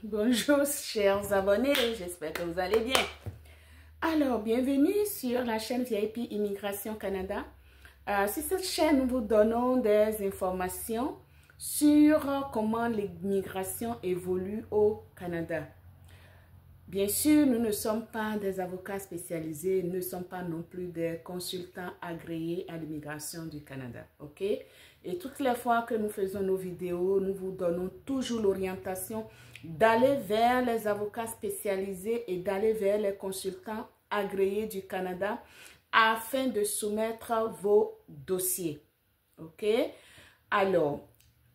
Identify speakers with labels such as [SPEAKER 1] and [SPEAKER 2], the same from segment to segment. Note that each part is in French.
[SPEAKER 1] Bonjour chers abonnés, j'espère que vous allez bien. Alors, bienvenue sur la chaîne VIP Immigration Canada. Sur cette chaîne, nous vous donnons des informations sur comment l'immigration évolue au Canada. Bien sûr, nous ne sommes pas des avocats spécialisés, nous ne sommes pas non plus des consultants agréés à l'immigration du Canada, ok? Et toutes les fois que nous faisons nos vidéos, nous vous donnons toujours l'orientation d'aller vers les avocats spécialisés et d'aller vers les consultants agréés du Canada afin de soumettre vos dossiers, ok? Alors,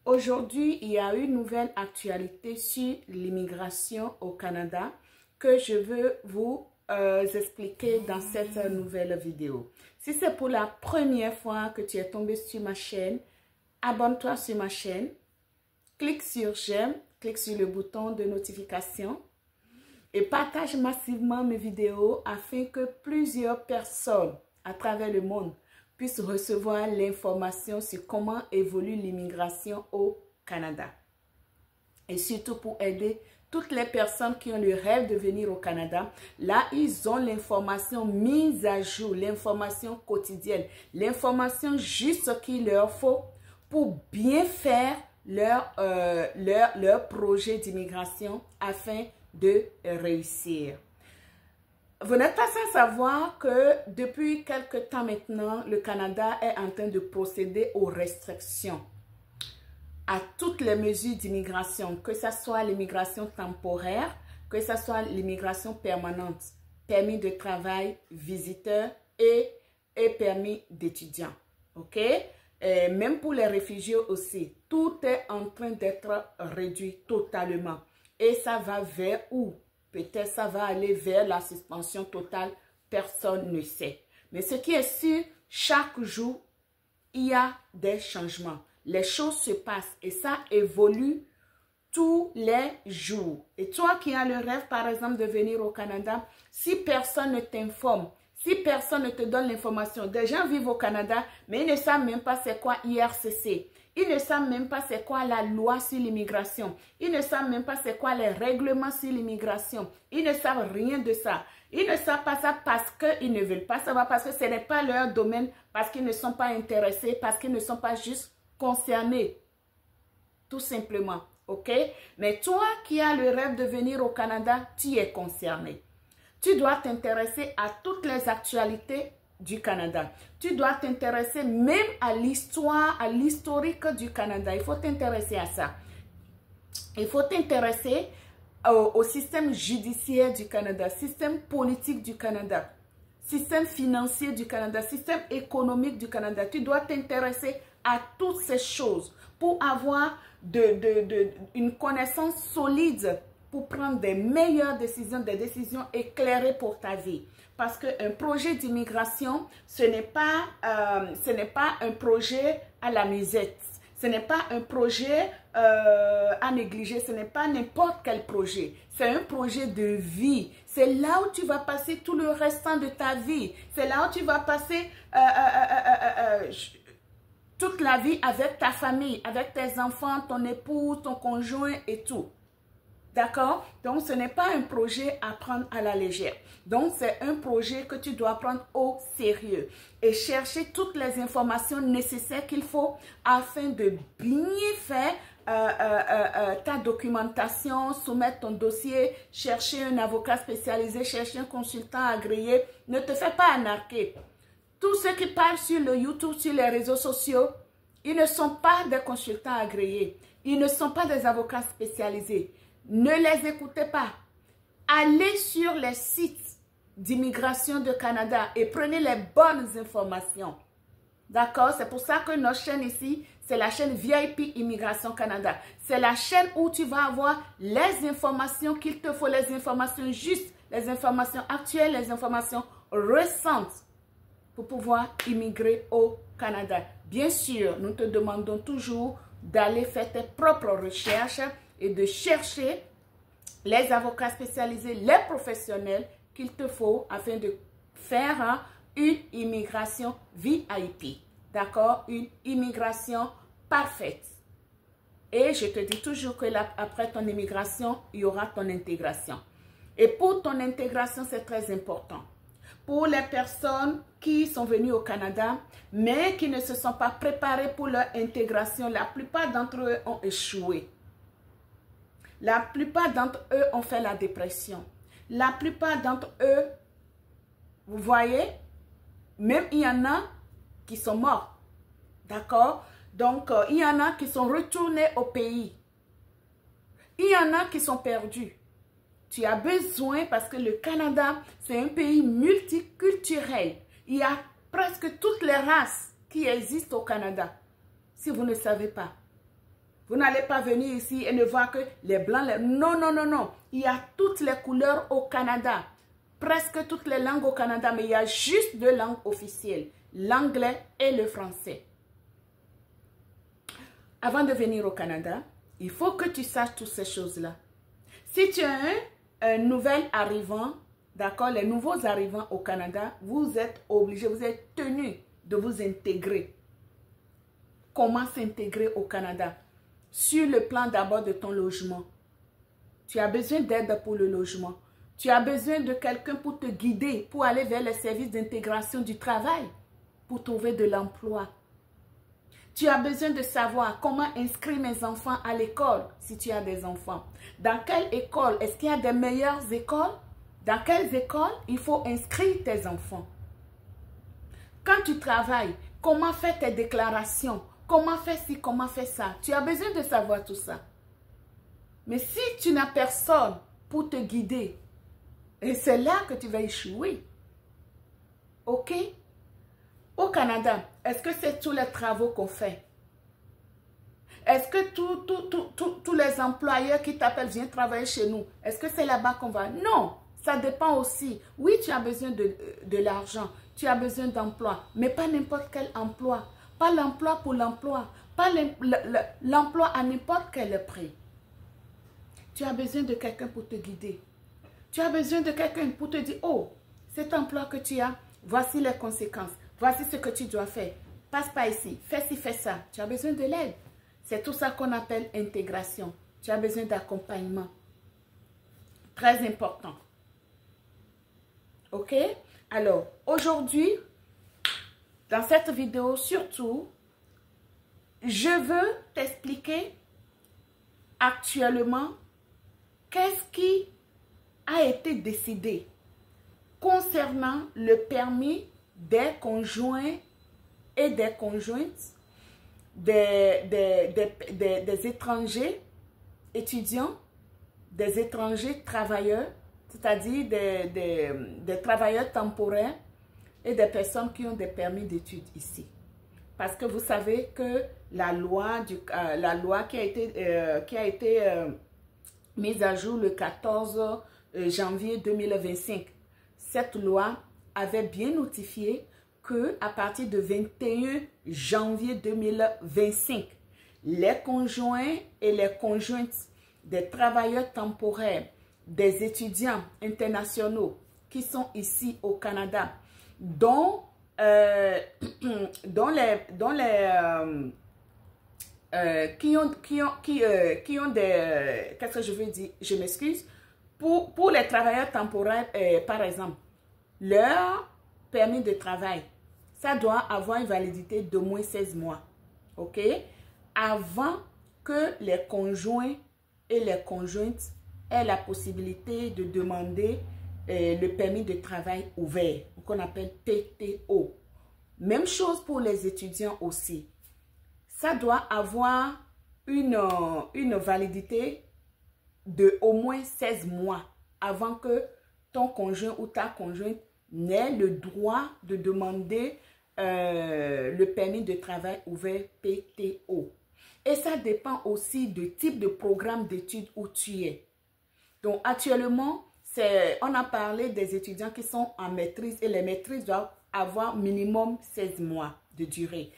[SPEAKER 1] aujourd'hui, il y a une nouvelle actualité sur l'immigration au Canada que je veux vous expliquer dans cette nouvelle vidéo. Si c'est pour la première fois que tu es tombé sur ma chaîne, abonne-toi sur ma chaîne, clique sur j'aime, clique sur le bouton de notification et partage massivement mes vidéos afin que plusieurs personnes à travers le monde puissent recevoir l'information sur comment évolue l'immigration au Canada. Et surtout pour aider toutes les personnes qui ont le rêve de venir au Canada. Là, ils ont l'information mise à jour, l'information quotidienne, l'information juste qu'il leur faut pour bien faire leur projet d'immigration afin de réussir. Vous n'êtes pas sans savoir que depuis quelque temps maintenant, le Canada est en train de procéder aux restrictions à toutes les mesures d'immigration, que ce soit l'immigration temporaire, que ce soit l'immigration permanente, permis de travail, visiteur et permis d'étudiant. Ok? Et même pour les réfugiés aussi, tout est en train d'être réduit totalement. Et ça va vers où? Peut-être ça va aller vers la suspension totale, personne ne sait. Mais ce qui est sûr, chaque jour, il y a des changements. Les choses se passent et ça évolue tous les jours. Et toi qui as le rêve, par exemple, de venir au Canada, si personne ne t'informe, si personne ne te donne l'information, des gens vivent au Canada, mais ils ne savent même pas c'est quoi IRCC. Ils ne savent même pas c'est quoi la loi sur l'immigration. Ils ne savent même pas c'est quoi les règlements sur l'immigration. Ils ne savent rien de ça. Ils ne savent pas ça parce qu'ils ne veulent pas savoir, parce que ce n'est pas leur domaine, parce qu'ils ne sont pas intéressés, parce qu'ils ne sont pas juste concernés. Tout simplement, ok? Mais toi qui as le rêve de venir au Canada, tu es concerné. Tu dois t'intéresser à toutes les actualités du Canada. Tu dois t'intéresser même à l'histoire, à l'historique du Canada. Il faut t'intéresser à ça. Il faut t'intéresser au système judiciaire du Canada, système politique du Canada, système financier du Canada, système économique du Canada. Tu dois t'intéresser à toutes ces choses pour avoir une connaissance solide pour prendre des meilleures décisions, des décisions éclairées pour ta vie. Parce qu'un projet d'immigration, ce n'est pas un projet à la musette. Ce n'est pas un projet à négliger. Ce n'est pas n'importe quel projet. C'est un projet de vie. C'est là où tu vas passer tout le restant de ta vie. C'est là où tu vas passer toute la vie avec ta famille, avec tes enfants, ton époux, ton conjoint et tout. D'accord? Donc, ce n'est pas un projet à prendre à la légère. Donc, c'est un projet que tu dois prendre au sérieux et chercher toutes les informations nécessaires qu'il faut afin de bien faire ta documentation, soumettre ton dossier, chercher un avocat spécialisé, chercher un consultant agréé. Ne te fais pas arnaquer. Tous ceux qui parlent sur le YouTube, sur les réseaux sociaux, ils ne sont pas des consultants agréés. Ils ne sont pas des avocats spécialisés. Ne les écoutez pas. Allez sur les sites d'immigration de Canada et prenez les bonnes informations. D'accord? C'est pour ça que notre chaîne ici, c'est la chaîne VIP Immigration Canada. C'est la chaîne où tu vas avoir les informations qu'il te faut, les informations justes, les informations actuelles, les informations récentes pour pouvoir immigrer au Canada. Bien sûr, nous te demandons toujours d'aller faire tes propres recherches et de chercher les avocats spécialisés, les professionnels qu'il te faut afin de faire une immigration VIP. D'accord? Une immigration parfaite. Et je te dis toujours que là, après ton immigration, il y aura ton intégration. Et pour ton intégration, c'est très important. Pour les personnes qui sont venues au Canada, mais qui ne se sont pas préparées pour leur intégration, la plupart d'entre eux ont échoué. La plupart d'entre eux ont fait la dépression. La plupart d'entre eux, vous voyez, même il y en a qui sont morts. D'accord? Donc, il y en a qui sont retournés au pays. Il y en a qui sont perdus. Tu as besoin, parce que le Canada, c'est un pays multiculturel. Il y a presque toutes les races qui existent au Canada. Si vous ne savez pas. Vous n'allez pas venir ici et ne voir que les blancs. Non, non, non, non. Il y a toutes les couleurs au Canada. Presque toutes les langues au Canada, mais il y a juste deux langues officielles. L'anglais et le français. Avant de venir au Canada, il faut que tu saches toutes ces choses-là. Si tu es un nouvel arrivant, d'accord, les nouveaux arrivants au Canada, vous êtes obligés, vous êtes tenus de vous intégrer. Comment s'intégrer au Canada? Sur le plan d'abord de ton logement. Tu as besoin d'aide pour le logement. Tu as besoin de quelqu'un pour te guider, pour aller vers les services d'intégration du travail, pour trouver de l'emploi. Tu as besoin de savoir comment inscrire mes enfants à l'école, si tu as des enfants. Dans quelle école? Est-ce qu'il y a des meilleures écoles? Dans quelles écoles il faut inscrire tes enfants? Quand tu travailles, comment faire tes déclarations? Comment faire ci, comment faire ça? Tu as besoin de savoir tout ça. Mais si tu n'as personne pour te guider, et c'est là que tu vas échouer. OK? Au Canada, est-ce que c'est tous les travaux qu'on fait? Est-ce que tous les employeurs qui t'appellent viennent travailler chez nous? Est-ce que c'est là-bas qu'on va? Non, ça dépend aussi. Oui, tu as besoin de l'argent, tu as besoin d'emploi, mais pas n'importe quel emploi. Pas l'emploi pour l'emploi, pas l'emploi à n'importe quel prix. Tu as besoin de quelqu'un pour te guider. Tu as besoin de quelqu'un pour te dire, oh, cet emploi que tu as, voici les conséquences. Voici ce que tu dois faire. Passe par ici, fais ci, fais ça. Tu as besoin de l'aide. C'est tout ça qu'on appelle intégration. Tu as besoin d'accompagnement. Très important. OK? Alors, aujourd'hui, dans cette vidéo, surtout, je veux t'expliquer actuellement qu'est-ce qui a été décidé concernant le permis des conjoints et des conjointes, des étrangers étudiants, des étrangers travailleurs, c'est-à-dire des travailleurs temporaires et des personnes qui ont des permis d'études ici. Parce que vous savez que la loi qui a été mise à jour le 14 janvier 2025, cette loi avait bien notifié qu'à partir de 21 janvier 2025, les conjoints et les conjointes des travailleurs temporaires, des étudiants internationaux qui sont ici au Canada, dont qui ont des, qu'est-ce que je veux dire, je m'excuse, pour les travailleurs temporaires, par exemple, leur permis de travail, ça doit avoir une validité d'au moins 16 mois, ok, avant que les conjoints et les conjointes aient la possibilité de demander le permis de travail ouvert, qu'on appelle PTO. Même chose pour les étudiants aussi. Ça doit avoir une validité de au moins 16 mois avant que ton conjoint ou ta conjointe n'ait le droit de demander le permis de travail ouvert PTO. Et ça dépend aussi du type de programme d'études où tu es. Donc actuellement, on a parlé des étudiants qui sont en maîtrise et les maîtrises doivent avoir minimum 16 mois de durée.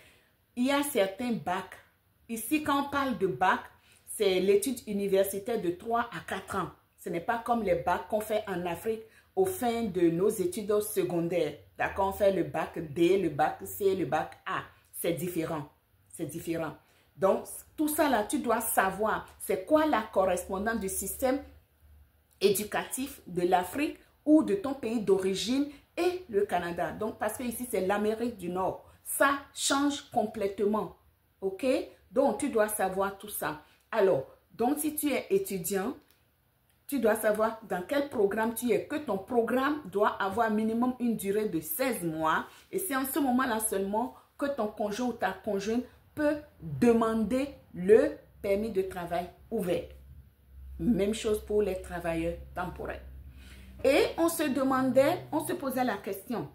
[SPEAKER 1] Il y a certains bacs. Ici, quand on parle de bac, c'est l'étude universitaire de 3 à 4 ans. Ce n'est pas comme les bacs qu'on fait en Afrique au fin de nos études secondaires. D'accord, on fait le bac D, le bac C, le bac A. C'est différent. C'est différent. Donc, tout ça là, tu dois savoir c'est quoi la correspondance du système éducatif de l'Afrique ou de ton pays d'origine et le Canada. Donc, parce que ici, c'est l'Amérique du Nord. Ça change complètement. OK? Donc, tu dois savoir tout ça. Alors, donc, si tu es étudiant, tu dois savoir dans quel programme tu es, que ton programme doit avoir minimum une durée de 16 mois. Et c'est en ce moment-là seulement que ton conjoint ou ta conjointe peut demander le permis de travail ouvert. Même chose pour les travailleurs temporaires. Et on se posait la question,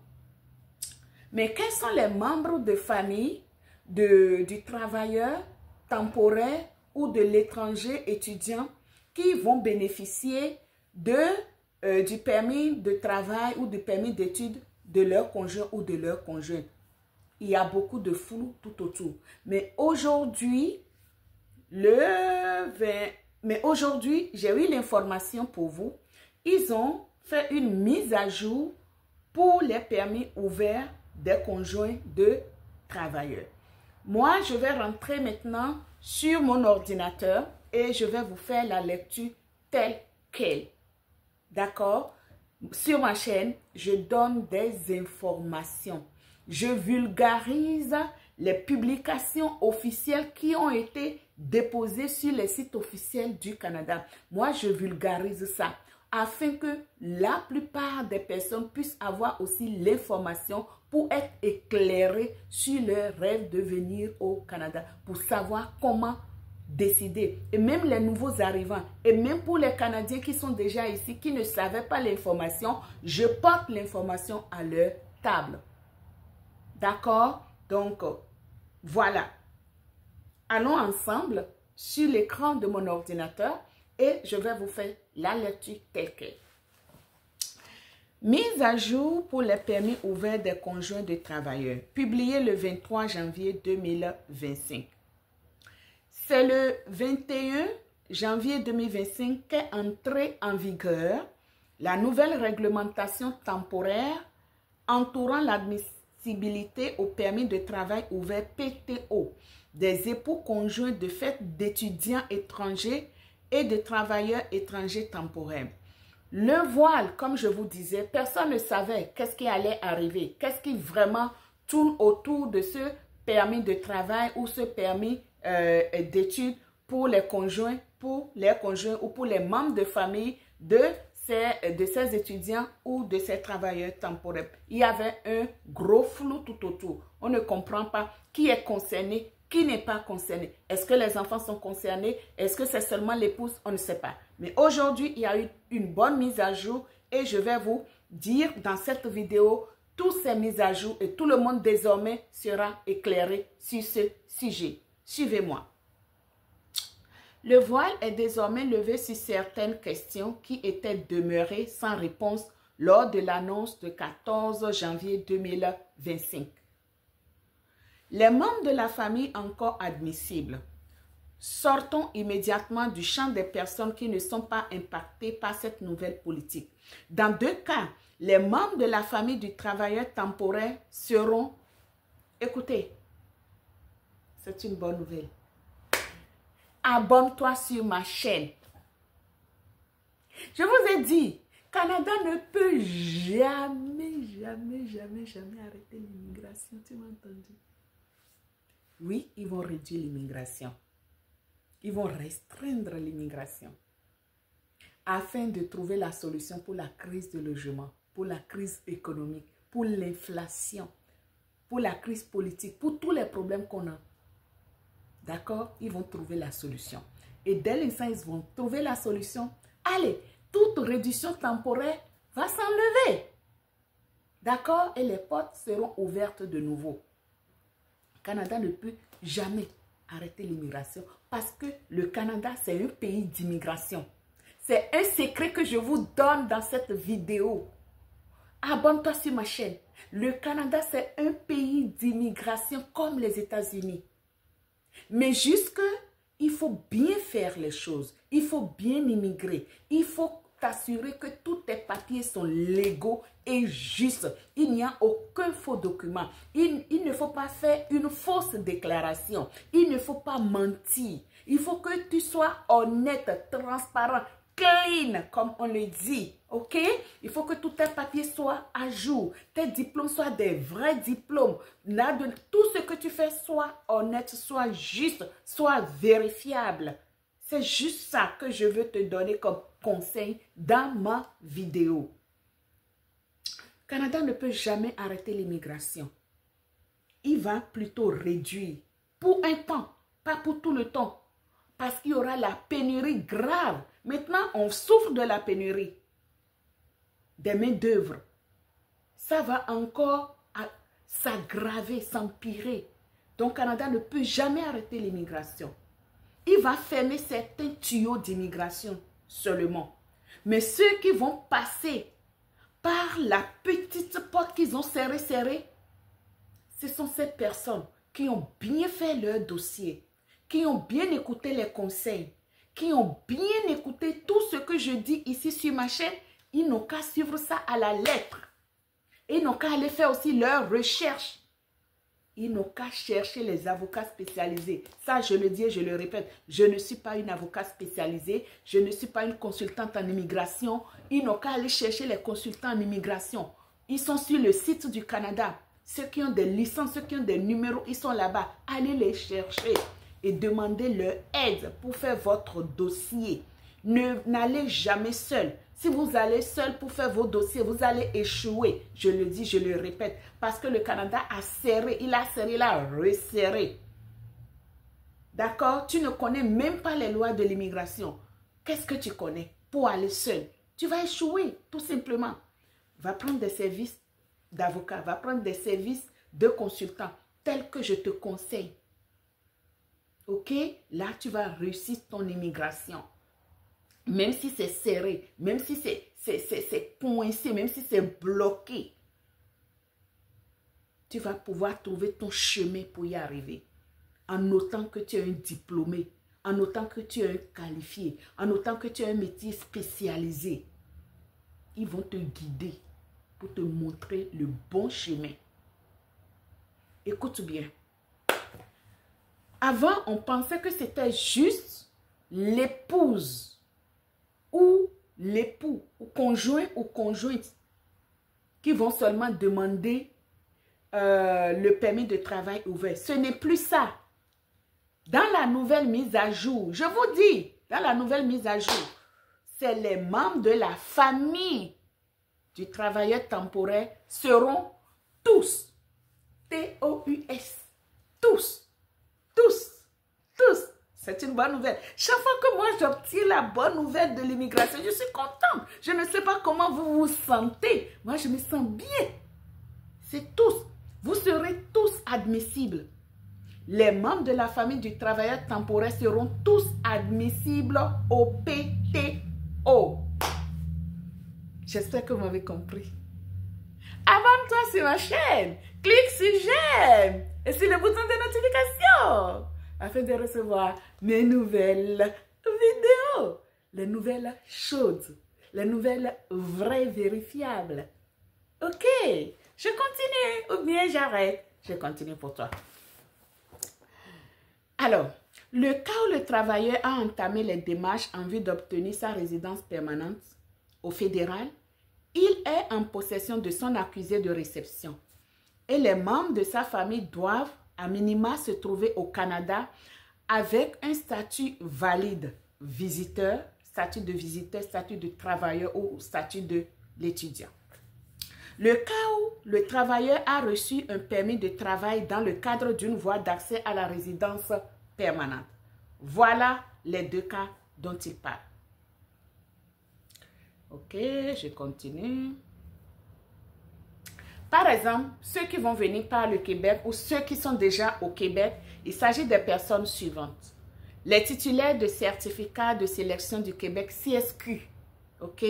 [SPEAKER 1] mais quels sont les membres de famille du travailleur temporaire ou de l'étranger étudiant qui vont bénéficier du permis de travail ou du permis d'études de leur conjoint ou de leur conjointe? Il y a beaucoup de flou tout autour. Mais aujourd'hui, j'ai eu l'information pour vous. Ils ont fait une mise à jour pour les permis ouverts des conjoints de travailleurs. Moi, je vais rentrer maintenant sur mon ordinateur et je vais vous faire la lecture telle qu'elle. D'accord? Sur ma chaîne, je donne des informations. Je vulgarise les publications officielles qui ont été déposées sur les sites officiels du Canada. Moi, je vulgarise ça afin que la plupart des personnes puissent avoir aussi l'information pour être éclairées sur leur rêve de venir au Canada, pour savoir comment décider. Et même les nouveaux arrivants, et même pour les Canadiens qui sont déjà ici, qui ne savaient pas l'information, je porte l'information à leur table. D'accord? Donc, voilà. Allons ensemble sur l'écran de mon ordinateur et je vais vous faire la lecture telle qu'elle. Mise à jour pour les permis ouverts des conjoints de travailleurs, publié le 23 janvier 2025. C'est le 21 janvier 2025 qu'est entrée en vigueur la nouvelle réglementation temporaire entourant l'admissibilité au permis de travail ouvert PTO des époux conjoints de fait d'étudiants étrangers et de travailleurs étrangers temporaires. Le voile, comme je vous disais, personne ne savait qu'est-ce qui allait arriver, qu'est-ce qui vraiment tourne autour de ce permis de travail ou ce permis d'études pour les conjoints ou pour les membres de famille de ces étudiants ou de ces travailleurs temporaires. Il y avait un gros flou tout autour. On ne comprend pas qui est concerné, qui n'est pas concerné. Est-ce que les enfants sont concernés? Est-ce que c'est seulement l'épouse? On ne sait pas. Mais aujourd'hui, il y a eu une bonne mise à jour et je vais vous dire dans cette vidéo toutes ces mises à jour et tout le monde désormais sera éclairé sur ce sujet. Suivez-moi. Le voile est désormais levé sur certaines questions qui étaient demeurées sans réponse lors de l'annonce du 14 janvier 2025. Les membres de la famille encore admissibles. Sortons immédiatement du champ des personnes qui ne sont pas impactées par cette nouvelle politique. Dans deux cas, les membres de la famille du travailleur temporaire seront... Écoutez, c'est une bonne nouvelle. Abonne-toi sur ma chaîne. Je vous ai dit, Canada ne peut jamais arrêter l'immigration. Tu m'as entendu? Oui, ils vont réduire l'immigration. Ils vont restreindre l'immigration afin de trouver la solution pour la crise de logement, pour la crise économique, pour l'inflation, pour la crise politique, pour tous les problèmes qu'on a. D'accord? Ils vont trouver la solution. Et dès l'instant, ils vont trouver la solution. Allez, toute réduction temporaire va s'enlever. D'accord? Et les portes seront ouvertes de nouveau. Le Canada ne peut jamais arrêter l'immigration parce que le Canada, c'est un pays d'immigration. C'est un secret que je vous donne dans cette vidéo. Abonne-toi sur ma chaîne. Le Canada, c'est un pays d'immigration comme les États-Unis. Mais il faut bien faire les choses. Il faut bien immigrer. Il faut t'assurer que tous tes papiers sont légaux et justes. Il n'y a aucun faux document. Il ne faut pas faire une fausse déclaration. Il ne faut pas mentir. Il faut que tu sois honnête, transparent, clean, comme on le dit. Ok? Il faut que tous tes papiers soient à jour. Tes diplômes soient des vrais diplômes. Tout ce que tu fais soit honnête, soit juste, soit vérifiable. C'est juste ça que je veux te donner comme conseil dans ma vidéo. Le Canada ne peut jamais arrêter l'immigration. Il va plutôt réduire pour un temps, pas pour tout le temps. Parce qu'il y aura la pénurie grave. Maintenant, on souffre de la pénurie des main-d'œuvre. Ça va encore s'aggraver, s'empirer. Donc, le Canada ne peut jamais arrêter l'immigration. Il va fermer certains tuyaux d'immigration seulement. Mais ceux qui vont passer par la petite porte qu'ils ont serrée, ce sont ces personnes qui ont bien fait leur dossier, qui ont bien écouté les conseils, qui ont bien écouté tout ce que je dis ici sur ma chaîne. Ils n'ont qu'à suivre ça à la lettre. Ils n'ont qu'à aller faire aussi leurs recherches. Ils n'ont qu'à chercher les avocats spécialisés. Ça, je le dis et je le répète, je ne suis pas une avocate spécialisée, je ne suis pas une consultante en immigration. Ils n'ont qu'à aller chercher les consultants en immigration. Ils sont sur le site du Canada. Ceux qui ont des licences, ceux qui ont des numéros, ils sont là-bas. Allez les chercher et demandez leur aide pour faire votre dossier. N'allez jamais seul. Si vous allez seul pour faire vos dossiers, vous allez échouer. Je le dis, je le répète. Parce que le Canada a serré, il a resserré. D'accord? Tu ne connais même pas les lois de l'immigration. Qu'est-ce que tu connais pour aller seul? Tu vas échouer, tout simplement. Va prendre des services d'avocat, va prendre des services de consultant, tels que je te conseille. Ok? Là, tu vas réussir ton immigration. Même si c'est serré, même si c'est coincé, même si c'est bloqué, tu vas pouvoir trouver ton chemin pour y arriver. En notant que tu es un diplômé, en notant que tu es un qualifié, en notant que tu as un métier spécialisé. Ils vont te guider pour te montrer le bon chemin. Écoute bien. Avant, on pensait que c'était juste l'épouse ou l'époux, ou conjoint ou conjointe, qui vont seulement demander le permis de travail ouvert. Ce n'est plus ça. Dans la nouvelle mise à jour, je vous dis, dans la nouvelle mise à jour, c'est les membres de la famille du travailleur temporaire seront tous, T-O-U-S, tous. C'est une bonne nouvelle. Chaque fois que moi j'obtiens la bonne nouvelle de l'immigration, je suis contente. Je ne sais pas comment vous vous sentez. Moi, je me sens bien. C'est tous. Vous serez tous admissibles. Les membres de la famille du travailleur temporaire seront tous admissibles au PTO. J'espère que vous m'avez compris. Abonne-toi sur ma chaîne. Clique sur j'aime et sur le bouton de notification afin de recevoir mes nouvelles vidéos, les nouvelles chaudes, les nouvelles vraies, vérifiables. Ok, je continue ou bien j'arrête. Je continue pour toi. Alors, le cas où le travailleur a entamé les démarches en vue d'obtenir sa résidence permanente au fédéral, il est en possession de son accusé de réception et les membres de sa famille doivent à minima se trouver au Canada avec un statut valide, visiteur, statut de visiteur, statut de travailleur ou statut de l'étudiant. Le cas où le travailleur a reçu un permis de travail dans le cadre d'une voie d'accès à la résidence permanente. Voilà les deux cas dont il parle. Ok, je continue. Par exemple, ceux qui vont venir par le Québec ou ceux qui sont déjà au Québec, il s'agit des personnes suivantes. Les titulaires de certificat de sélection du Québec, CSQ, ok,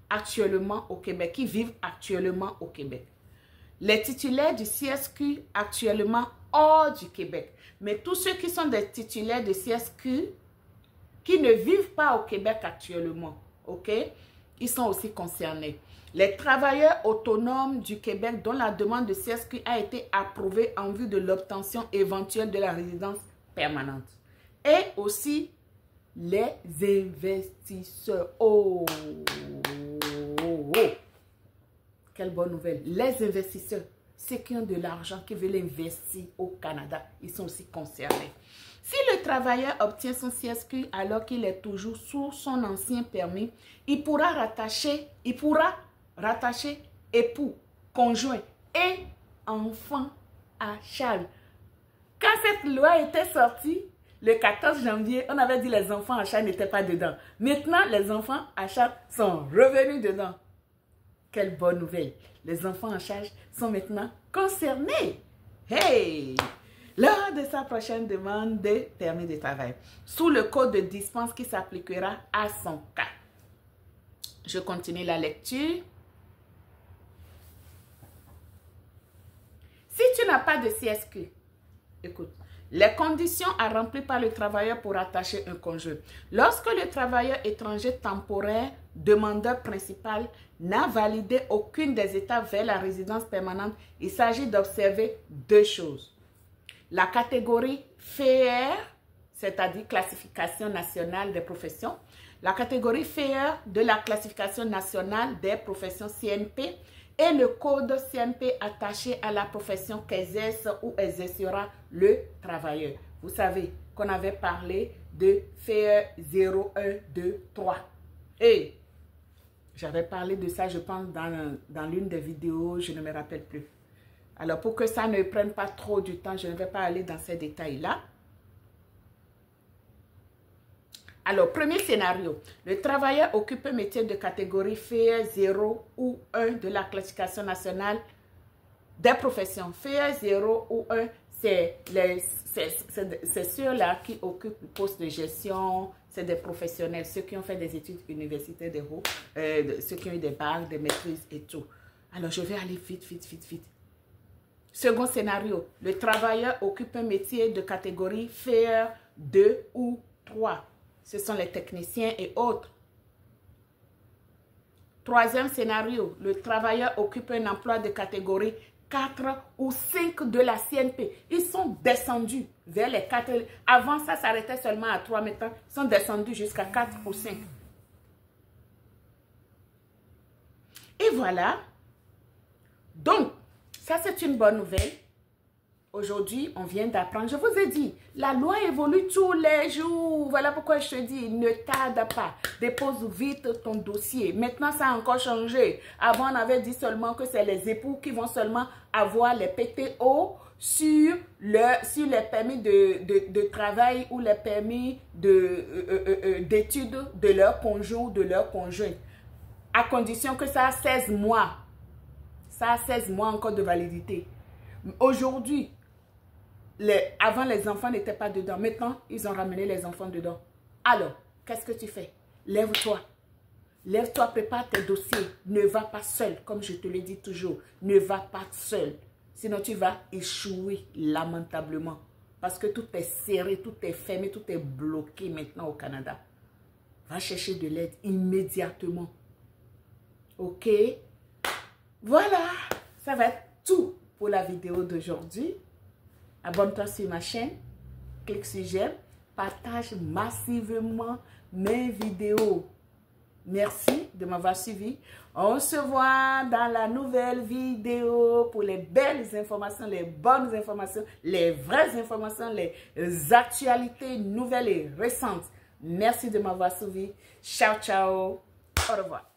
[SPEAKER 1] actuellement au Québec, qui vivent actuellement au Québec. Les titulaires du CSQ actuellement hors du Québec. Mais tous ceux qui sont des titulaires de CSQ qui ne vivent pas au Québec actuellement, ok, ils sont aussi concernés. Les travailleurs autonomes du Québec dont la demande de CSQ a été approuvée en vue de l'obtention éventuelle de la résidence permanente. Et aussi les investisseurs. Oh, oh, oh. Quelle bonne nouvelle. Les investisseurs, ceux qui ont de l'argent, qui veulent investir au Canada, ils sont aussi concernés. Si le travailleur obtient son CSQ alors qu'il est toujours sous son ancien permis, il pourra rattacher époux, conjoint et enfant à charge. Quand cette loi était sortie, le 14 janvier, on avait dit les enfants à charge n'étaient pas dedans. Maintenant, les enfants à charge sont revenus dedans. Quelle bonne nouvelle. Les enfants en charge sont maintenant concernés. Hey! Lors de sa prochaine demande de permis de travail, sous le code de dispense qui s'appliquera à son cas. Je continue la lecture. Si tu n'as pas de CSQ, écoute, les conditions à remplir par le travailleur pour attacher un conjoint. Lorsque le travailleur étranger temporaire, demandeur principal, n'a validé aucune des étapes vers la résidence permanente, il s'agit d'observer deux choses. La catégorie FER, c'est-à-dire classification nationale des professions, la catégorie FER de la classification nationale des professions CNP et le code CNP attaché à la profession qu'exerce ou exercera le travailleur. Vous savez qu'on avait parlé de FER 0, 1, 2, 3. Et j'avais parlé de ça, je pense, dans l'une des vidéos, je ne me rappelle plus. Alors, pour que ça ne prenne pas trop du temps, je ne vais pas aller dans ces détails-là. Alors, premier scénario. Le travailleur occupe un métier de catégorie FER 0 ou 1 de la classification nationale des professions. FER 0 ou 1, c'est ceux-là qui occupent le poste de gestion, c'est des professionnels, ceux qui ont fait des études universitaires, ceux qui ont eu des bacs, des maîtrises et tout. Alors, je vais aller vite, vite, vite, vite. Second scénario, le travailleur occupe un métier de catégorie FER 2 ou 3. Ce sont les techniciens et autres. Troisième scénario, le travailleur occupe un emploi de catégorie 4 ou 5 de la CNP. Ils sont descendus vers les 4. Avant, ça s'arrêtait seulement à 3 maintenant. Ils sont descendus jusqu'à 4 ou 5. Et voilà. Donc, ça, c'est une bonne nouvelle. Aujourd'hui, on vient d'apprendre. Je vous ai dit, la loi évolue tous les jours. Voilà pourquoi je te dis, ne tarde pas. Dépose vite ton dossier. Maintenant, ça a encore changé. Avant, on avait dit seulement que c'est les époux qui vont seulement avoir les PTO sur les permis de travail ou les permis d'études de leur conjoint ou de leur conjointe. À condition que ça a 16 mois. Ça a 16 mois encore de validité. Aujourd'hui, avant les enfants n'étaient pas dedans. Maintenant, ils ont ramené les enfants dedans. Alors, qu'est-ce que tu fais? Lève-toi. Lève-toi, prépare tes dossiers. Ne va pas seul, comme je te le dis toujours. Ne va pas seul. Sinon, tu vas échouer lamentablement. Parce que tout est serré, tout est fermé, tout est bloqué maintenant au Canada. Va chercher de l'aide immédiatement. OK? Voilà, ça va être tout pour la vidéo d'aujourd'hui. Abonne-toi sur ma chaîne, clique sur j'aime, partage massivement mes vidéos. Merci de m'avoir suivi. On se voit dans la nouvelle vidéo pour les belles informations, les bonnes informations, les vraies informations, les actualités nouvelles et récentes. Merci de m'avoir suivi. Ciao, ciao. Au revoir.